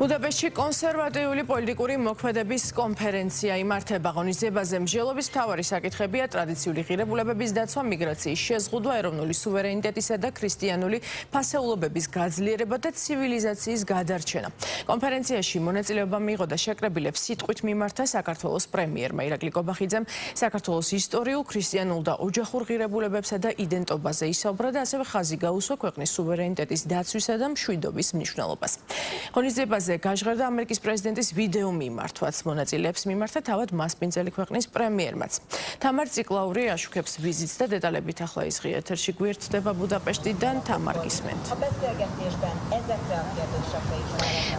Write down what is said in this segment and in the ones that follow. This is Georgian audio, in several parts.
ბუდაპეშტში კონსერვატიული პოლიტიკური მოქმედების კონფერენცია იმართება. ღონისძიებაზე მსჯელობის მთავარი საკითხებია ტრადიციული ღირებულებების დაცვა, მიგრაციის შეზღუდვა, ეროვნული სუვერენიტეტისა და ქრისტიანული ფასეულობების გაძლიერება და ცივილიზაციის გადარჩენა. კონფერენციაში მონაწილეობა მიიღო და შეკრებილებს სიტყვით მიმართა საქართველოს პრემიერმა ირაკლი კობახიძემ საქართველოს ისტორიულ, ქრისტიანულ და ოჯახურ ღირებულებებსა და იდენტობაზე ისაუბრა და ასევე ხაზი გაუსვა ქვეყნის სუვერენიტეტის დაცვისა და მშვიდობის მნიშვნელობას. ღონისძიებაზე გაჟღერდა ამერიკის პრეზიდენტის ვიდეო მიმართვაც. მონაწილეებს მიმართა თავად მასპინძელი ქვეყნის პრემიერმაც. თამარ ციკლაური აშუქებს ვიზიტს და დეტალებით ახლა ისღია ეთერში გვერდდება ბუდაპეშტიდან. თამარ გისმენთ.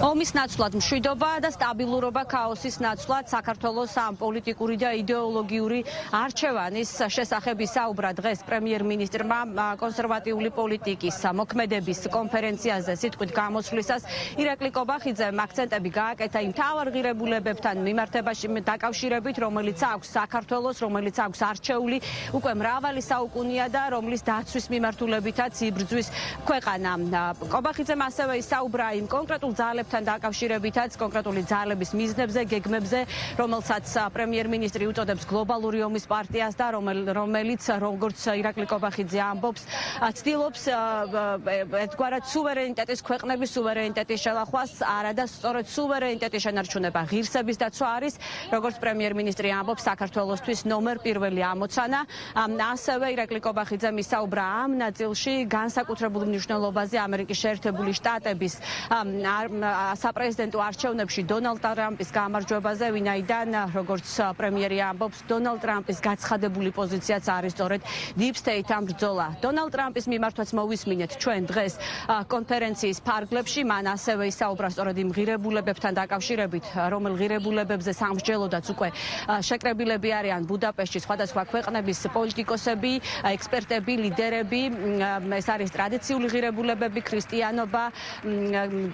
ომის ნაცვლად მშვიდობა და სტაბილურობა, ქაოსის ნაცვლად საქართველოს ამ პოლიტიკური და იდეოლოგიური არჩევანის შესახებ ისაუბრა დღეს პრემიერ-მინისტრმა კონსერვატიული პოლიტიკის მოქმედების კონფერენციაზე სიტყვით გამოსვლისას ირაკლი კობახიძემ აქცენტები გააკეთა იმ მთავარ ღირებულებებთან მიმართებაში დაკავშირებით, რომელიც აქვს საქართველოს, რომელიც აქვს არჩეული უკვე მრავალი საუკუნია და რომლის დაცვის მიმართულებითაც იბრძვის ქვეყანა. კობახიძემ ასევე ისაუბრა იმ კონკრეტულ ძალებთან დაკავშირებითაც, კონკრეტული ძალების მიზნებზე, გეგმებზე, რომელსაც პრემიერ-მინისტრი უწოდებს გლობალური ომის პარტიას და რომელიც, როგორც ირაკლი კობახიძე ამბობს, ცდილობს ერთგვარად სუვერენიტეტის, ქვეყნების სუვერენიტეტის შელახვას არა და სწორედ სუვერენიტეტის შენარჩუნება, ღირსების დაცვა არის, როგორც პრემიერ-მინისტრი ამბობს, საქართველოსთვის ნომერ პირველი ამოცანა. ასევე ირაკლი კობახიძემ ისაუბრა ამ ნაწილში განსაკუთრებულ მნიშვნელობაზე ამერიკის შეერთებული შტატების საპრეზიდენტო არჩევნებში დონალდ ტრამპის გამარჯვებაზე, ვინაიდან, როგორც პრემიერი ამბობს, დონალდ ტრამპის გაცხადებული პოზიციაც არის სწორედ Deep State-ამ ბრძოლა. დონალდ ტრამპის მიმართვაც მოვისმინეთ ჩვენ დღეს კონფერენციის ფარგლებში, მან ასევე ისაუბრა სწორედ იმ ღირებულებებთან დაკავშირებით, რომელ ღირებულებებზე სამსჯელოდაც უკვე შეკრებილები არიან ბუდაპეშტში სხვადასხვა ქვეყნების პოლიტიკოსები, ექსპერტები, ლიდერები. ეს არის ტრადიციული ღირებულებები, ქრისტიანობა,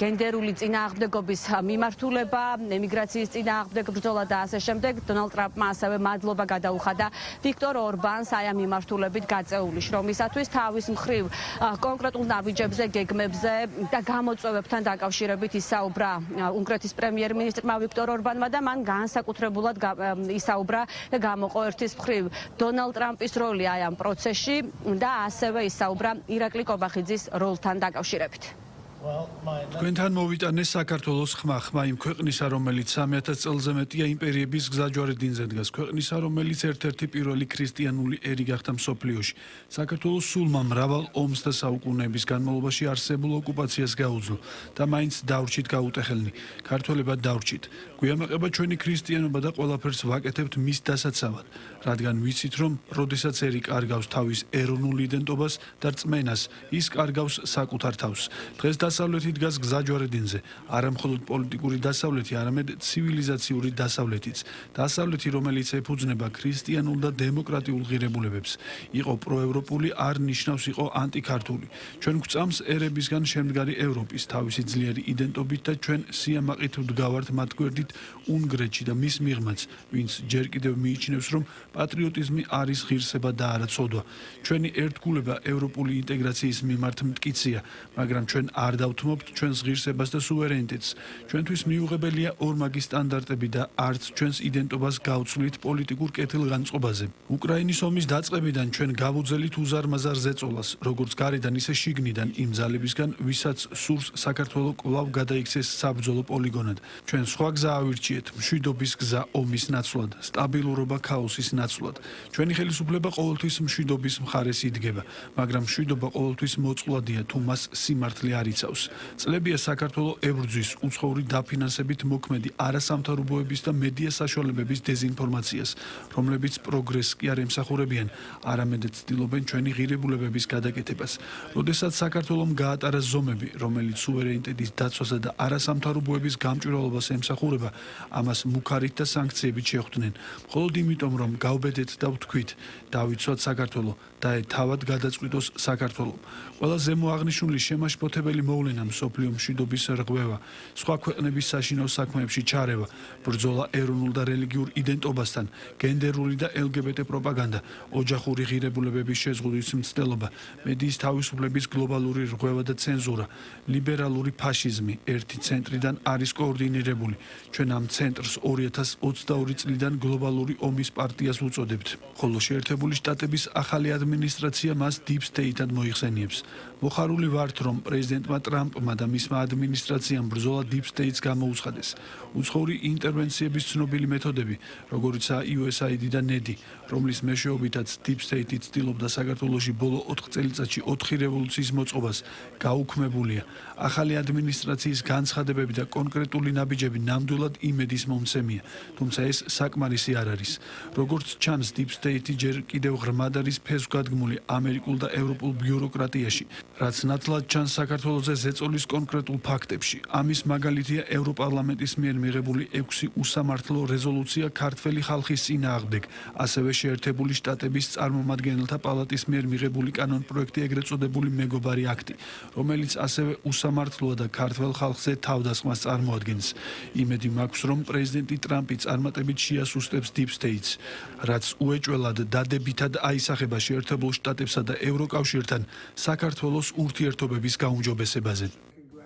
გენდერული წინააღმდეგობის მიმართულება, ემიგრაციის წინააღმდეგ ბრძოლა და ასე შემდეგ. დონალდ ტრამპმა ასევე მადლობა გადაუხადა ვიქტორ ორბანს აი ამ მიმართულებით გაწეული შრომისათვის. თავის მხრივ კონკრეტულ ნაბიჯებზე, გეგმებზე და გამოწვევებთან დაკავშირებით ისაუბრა უნგრეთის პრემიერ-მინისტრმა ვიქტორ ორბანმა და მან განსაკუთრებულად ისაუბრა და გამოყო ერთის მხრივ დონალდ ტრამპის როლი აი ამ პროცესში და ასევე ისაუბრა ირაკლი კობახიძის როლთან დაკავშირებით. თქვენთან მოვიტანეს საქართველოს ხმა იმ ქვეყნისა, რომელიც 3000 წელზე მეტია იმპერიების გზაჯვარედინზე დგას, ქვეყნისა, რომელიც ერთ-ერთი პირველი ქრისტიანული ერი გახდა მსოფლიოში. საქართველოს სულმა მრავალ ომს და საუკუნეების განმავლობაში არსებულ ოკუპაციას გაუძლო და მაინც დავრჩით გაუტეხელნი. ქართველებად დავრჩით. გვიამაყება ჩვენი ქრისტიანობა და ყველაფერს ვაკეთებთ მის დასაცავად, რადგან ვიცით, რომ როდესაც ერი კარგავს თავის ეროვნულ იდენტობას და რწმენას, ის კარგავს საკუთარ თავს. დღეს დასავლეთი დგას გზაჯვარედინზე, არა მხოლოდ პოლიტიკური დასავლეთი, არამედ ცივილიზაციური დასავლეთიც. დასავლეთი, რომელიც ეფუძნება ქრისტიანულ და დემოკრატიულ ღირებულებებს. იყო პროევროპული, არ ნიშნავს იყო ანტიქართული. ჩვენ გვწამს ერებისგან შემდგარი ევროპის თავისი ძლიერი იდენტობით და ჩვენ სიამაყით ვდგავართ მათ გვერდით უნგრეთში და მის მიღმაც, ვინც ჯერ კიდევ მიიჩნევს, რომ პატრიოტიზმი არის ღირსება და არა ცოდვა. ჩვენი ერთგულება ევროპული ინტეგრაციის მიმართ მტკიცია, მაგრამ ჩვენ არ დავთმობთ ჩვენს ღირსებას და სუვერენიტეტს. ჩვენთვის მიუღებელია ორმაგი სტანდარტები და არც ჩვენს იდენტობას გავცვლით პოლიტიკურ კეთილგანწყობაზე. უკრაინის ომის დაწყებიდან ჩვენ გავუძელით უზარმაზარ ზეწოლას, როგორც გარედან, ისე შიგნიდან იმ ძალებისგან, ვისაც სურს საქართველო კვლავ გადაიქცეს საბრძოლო პოლიგონად. ჩვენ სხვა გზა ავირჩიეთ, მშვიდობის გზა ომის ნაცვლად, სტაბილურობა ქაოსის ნაცვლად. ჩვენი ხელისუფლება ყოველთვის მშვიდობის მხარეს იდგება, მაგრამ მშვიდობა ყოველთვის მოწყვლადია თუ მას სიმართლე არ იცავს. წლებია საქართველო ებრძვის უცხოური დაფინანსებით მოქმედი არასამთავრობოების და მედია საშუალებების დეზინფორმაციას, რომლებიც პროგრესს კი არ ემსახურებიან, არამედ ცდილობენ ჩვენი ღირებულებების გადაკეთებას. როდესაც საქართველომ გაატარა ზომები, რომელიც სუვერენიტეტის დაცვასა და არასამთავრობოების გამჭვირვალობას ემსახურება, ამას მუქარით და სანქციებით შეხვდნენ. მხოლოდ იმიტომ, რომ გავბედეთ და ვთქვით, დავიცვათ საქართველო, და თავად გადაწყვიტოს საქართველოს. ყველა ზემოაღნიშნული შემაშფოთებელი მოვლენა მსოფლიო მშვიდობის რღვევა, სხვა ქვეყნების საშინაო საქმეებში ჩარევა, ბრძოლა ეროვნულ და რელიგიურ იდენტობასთან, გენდერული და LGBT პროპაგანდა, ოჯახური ღირებულებების შეზღუდვის მცდელობა, მედიის თავისუფლების გლობალური რღვევა და ცენზურა, ლიბერალური ფაშიზმი ერთი ცენტრიდან არის კოორდინირებული. ჩვენ ამ ცენტრს 2022 წლიდან გლობალური ომის პარტიას უწოდებთ. ხოლო შეერთებული შტატების ახალი ადმინისტრაცია მას Deep State-ად მოიხსენიებს. მოხარული ვართ, რომ პრეზიდენტმა ტრამპმა და მისმა ადმინისტრაციამ ბრძოლა Deep State-ს გამოუცხადეს. უცხოური ინტერვენციების ცნობილი მეთოდები, როგორიცაა USAID და NEDI, რომლის მეშვეობითაც Deep State-ი ცდილობდა საქართველოში ბოლო 4 წელიწადში 4 რევოლუციის მოწყობას, გაუქმებულია. ახალი ადმინისტრაციის განცხადებები და კონკრეტული ნაბიჯები ნამდვილად იმედის მომცემია, თუმცა ეს საკმარისი არ არის. როგორც ჩანს, Deep State-ი ჯერ კიდევ ღრმად არის ფესვგადგმული ამერიკულ და ევროპულ ბიუროკრატიაში, რაც ნათლად ჩანს საქართველოზე ზეწოლის კონკრეტულ ფაქტებში. ამის მაგალითია ევროპარლამენტის მიერ მიღებული 6 უსამართლო რეზოლუცია ქართველი ხალხის წინააღმდეგ, ასევე შეერთებული შტატების წარმომადგენელთა პალატის მიერ მიღებული კანონპროექტი, ეგრეთ წოდებული მეგობარი აქტი, რომელიც ასევე უსამართლოა და ქართველ ხალხზე თავდასხმას წარმოადგენს. იმედი მაქვს, რომ პრეზიდენტი ტრამპი წარმატებით შეასუსტებს Deep State-ს, რაც უეჭველად დადებითად აისახება შეერთებულ შტატებსა და ევროკავშირთან საქართველოს ურთიერთობების გაუმჯობესებაზე.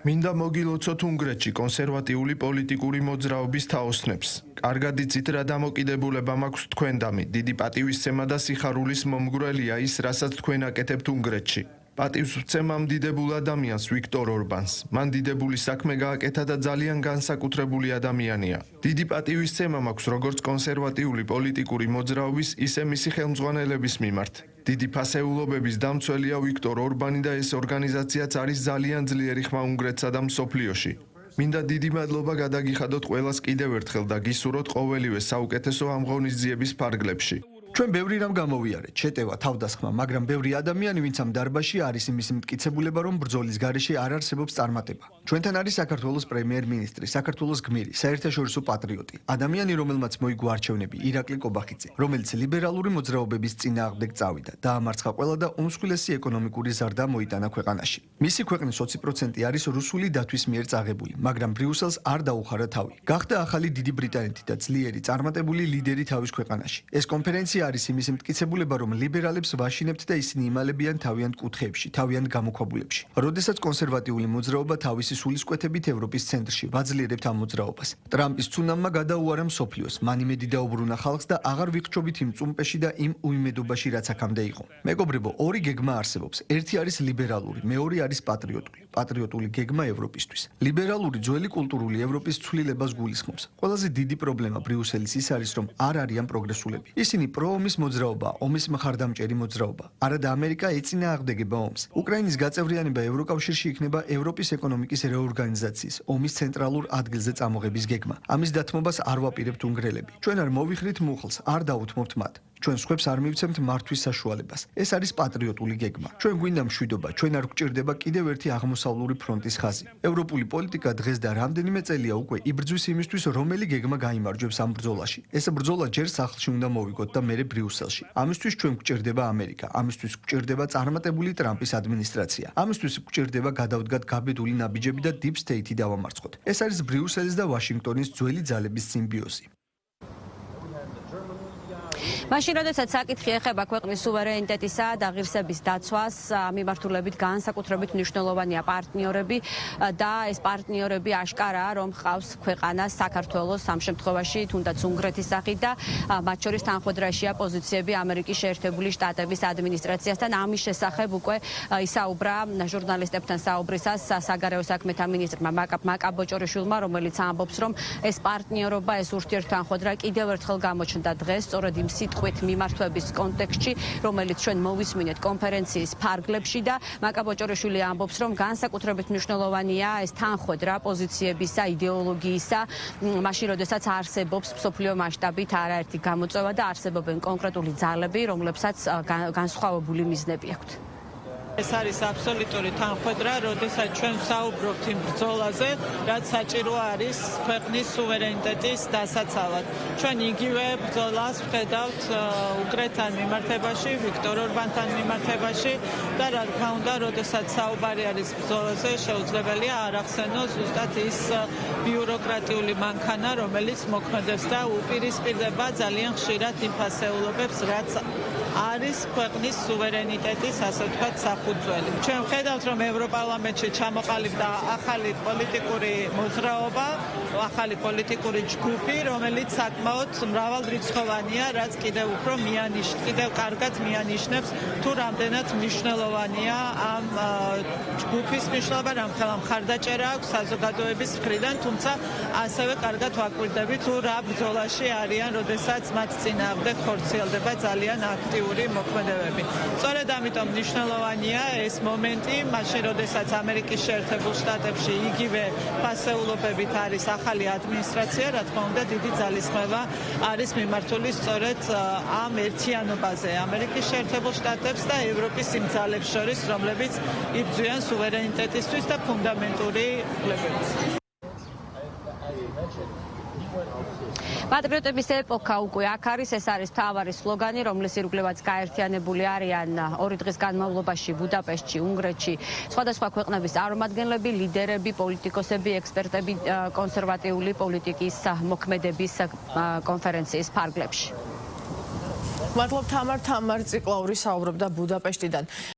მინდა მოგილოცოთ უნგრეთში კონსერვატიული პოლიტიკური მოძრაობის თაოსნებს. კარგად იცით რა დამოკიდებულება მაქვს თქვენდამი, დიდი პატივისცემა და სიხარულის მომგვრელია ის, რასაც თქვენ აკეთებთ უნგრეთში. პატივისცემამ დიდებულ ადამიანს ვიქტორ ორბანს. მან დიდებული საქმე გააკეთა და ძალიან განსაკუთრებული ადამიანია. დიდი პატივისცემა მაქვს როგორც კონსერვატიული პოლიტიკური მოძრაობის, ისე მისი ხელმძღვანელების მიმართ. დიდი ფასეულობების დამცველია ვიქტორ ორბანი და ეს ორგანიზაციაც არის ძალიან ძლიერი ხმა უნგრეთსა და მსოფლიოში. მინდა დიდი მადლობა გადაგიხადოთ ყველას კიდევ ერთხელ და გისურვოთ ყოველივე საუკეთესო ამ ღონისძიების ფარგლებში. ჩვენ ბევრი რამ გამოვიარეთ, შეტევა, თავდასხმა, მაგრამ ბევრი ადამიანი, ვინც ამ დარბაზში არის, იმის მტკიცებულება, რომ ბრძოლის გარეშე არ არსებობს წარმატება. ჩვენთან არის საქართველოს პრემიერ-მინისტრი, საქართველოს გმირი, საერთაშორისო პატრიოტი, ადამიანი, რომელმაც მოიგო არჩევნები, ირაკლი კობახიძე, რომელიც ლიბერალური მოძრაობების წინააღმდეგ წავიდა, დაამარცხა ყველა და უმსხვილესი ეკონომიკური ზრდა მოიტანა ქვეყანაში. მისი ქვეყნის 20% არის რუსული დათვის მიერ წაღებული, მაგრამ ბრიუსელს არ დაუხარა თავი. გახდა ახალი დიდი ბრიტანეთი და ძლიერი წარმატებული ლიდერი თავის ქვეყანაში. ეს კონფერენცია არის იმის მტკიცებულება, რომ ლიბერალებს ვაშინებთ და ისინი იმალებიან თავიანთ კუთხეებში, თავიანთ გამოქვაბულებში. როდესაც კონსერვატიული მოძრაობა თავისი სულისკვეთებით ევროპის ცენტრში ვაძლიერებთ ამ მოძრაობას. ტრამპის ცუნამმა გადაუარა მსოფლიოს, მან იმედი დაუბრუნა ხალხს და აღარ ვიხრჩობით იმ წუმპეში და იმ უიმედობაში, რაც აქამდე იყო. მეგობრებო, ორი გეგმა არსებობს. ერთი არის ლიბერალური, მეორე არის პატრიოტული. პატრიოტული გეგმა ევროპისთვის. ლიბერალური ძველი კულტურული ევროპის ცვლილებას გულისხმობს. ყველაზე დიდი პრობლემა ბრიუსელის ის არის, რომ არ არიან პროგრესულები. ისინი ომის მოძრაობა, ომის მხარდამჭერი მოძრაობა. არადა ამერიკა ეწინააღმდეგება ომს. უკრაინის გაწევრიანება ევროკავშირში იქნება ევროპის ეკონომიკის რეორგანიზაციის, ომის ცენტრალურ ადგილზე წამოღების გეგმა. ამის დათმობას არ ვაპირებთ უნგრელები. ჩვენ არ მოვიხრით მუხლს, არ დაუთმობთ მათ. ჩვენ სხვებს არ მივცემთ მართვის საშუალებას. ეს არის პატრიოტული გეგმა. ჩვენ გვინდა მშვიდობა, ჩვენ არ გვჭირდება კიდევ ერთი აღმოსავლური ფრონტის ხაზი. ევროპული პოლიტიკა დღეს და რამდენიმე წელია უკვე იბრძვის იმისთვის, რომელი გეგმა გაიმარჯვებს ამ ბრძოლაში. ეს ბრძოლა ჯერ სახლში უნდა მოვიგოთ და მერე ბრიუსელში. ამისთვის ჩვენ გვჭირდება ამერიკა, ამისთვის გვჭირდება წარმატებული ტრამპის ადმინისტრაცია. ამისთვის გვჭირდება გადავდგათ გაბედული ნაბიჯები და Deep State-ი დავამარცხოთ. ეს არის ბრიუსელის და ვაშინგტონის ძველი ძალების სიმბიოზი. მაშინ როდესაც საკითხი ეხება ქვეყნის სუვერენიტეტისა და ღირსების დაცვას, მიმართულებით განსაკუთრებით მნიშვნელოვანია პარტნიორები და ეს პარტნიორები აშკარაა, რომ ხავს ქვეყანას საქართველოს ამ შემთხვევაში თუნდაც უნგრეთის სახით და მათ შორის თანხმედრაშია პოზიციები ამერიკის შეერთებული შტატების ადმინისტრაციასთან. ამის შესახებ უკვე ისაუბრა ჟურნალისტებთან საუბრისას საგარეო საქმეთა მინისტრმა მაკაბოჭორიშვილმა, რომელიც ამბობს, რომ ეს პარტნიორობა, ეს ურთიერთთანხმედრა კიდევ ერთხელ გამოჩნდა დღეს, სწორედ იმ სიტყვით მიმართვების კონტექსტში, რომელიც ჩვენ მოვისმინეთ კონფერენციის ფარგლებში და მაკაბოჭორიშვილი ამბობს, რომ განსაკუთრებით მნიშვნელოვანია ეს თანხმედრა პოზიციებისა, იდეოლოგიისა, მაშინ როდესაც არსებობს მსოფლიო მასშტაბით არაერთი გამოწვევა და არსებობენ კონკრეტული ძალები, რომლებსაც განსხვავებული მიზნები აქვთ. ეს არის აბსოლუტური თანხმედრა, როდესაც ჩვენ ვსაუბრობთ იმ ბრძოლაზე, რაც საჭირო არის ქვეყნის სუვერენიტეტის დასაცავად. ჩვენ იგივე ბრძოლას ვხედავთ უკრაინთან მიმართებაში, ვიქტორ ორბანთან მიმართებაში და რა თქმა უნდა, როდესაც საუბარი არის ბრძოლაზე, შეუძლებელია არ ახსენოს ზუსტად ის ბიუროკრატიული მანქანა, რომელიც მოქმედებს და უპირისპირდება ძალიან ხშირად იმ ფასეულობებს, რაც არის ქვეყნის სუვერენიტეტის, ასე ვთქვათ, საფუძველი. ჩვენ ვხედავთ, რომ ევროპარლამენტში ჩამოყალიბდა ახალი პოლიტიკური მოძრაობა, ახალი პოლიტიკური ჯგუფი, რომელიც საკმაოდ მრავალრიცხოვანია, რაც კიდევ უფრო კიდევ კარგად მიანიშნებს თუ რამდენად მნიშვნელოვანია ამ ჯგუფის მნიშვნელობა, რამხელა მხარდაჭერა აქვს საზოგადოების მხრიდან, თუმცა ასევე კარგად ვაკვირდებით თუ რა ბრძოლაში არიან, როდესაც მათ წინააღმდეგ ხორციელდება ძალიან აქტიური მოქმედებები. სწორედ ამიტომ მნიშვნელოვანია ეს მომენტი, მაშინ როდესაც ამერიკის შეერთებულ შტატებში იგივე ფასეულობებით არის ახალი ადმინისტრაცია, რა თქმა უნდა, დიდი ძალისხმევა არის მიმართული სწორედ ამ ერთიანობაზე ამერიკის შეერთებულ შტატებს და ევროპის იმ ძალებს შორის, რომლებიც იბრძვიან სუვერენიტეტისთვის და ფუნდამენტური უფლებებით. პატრიოტების ეპოქა უკვე აქ არის, ეს არის მთავარი სლოგანი, რომლის ირგვლივაც გაერთიანებული არიან 2 დღის განმავლობაში ბუდაპეშტში, უნგრეთში, სხვადასხვა ქვეყნების წარმომადგენლები, ლიდერები, პოლიტიკოსები, ექსპერტები კონსერვატიული პოლიტიკის მოქმედების კონფერენციის ფარგლებში. მადლობ თამარ ციკლაური საუბრობდა ბუდაპეშტიდან.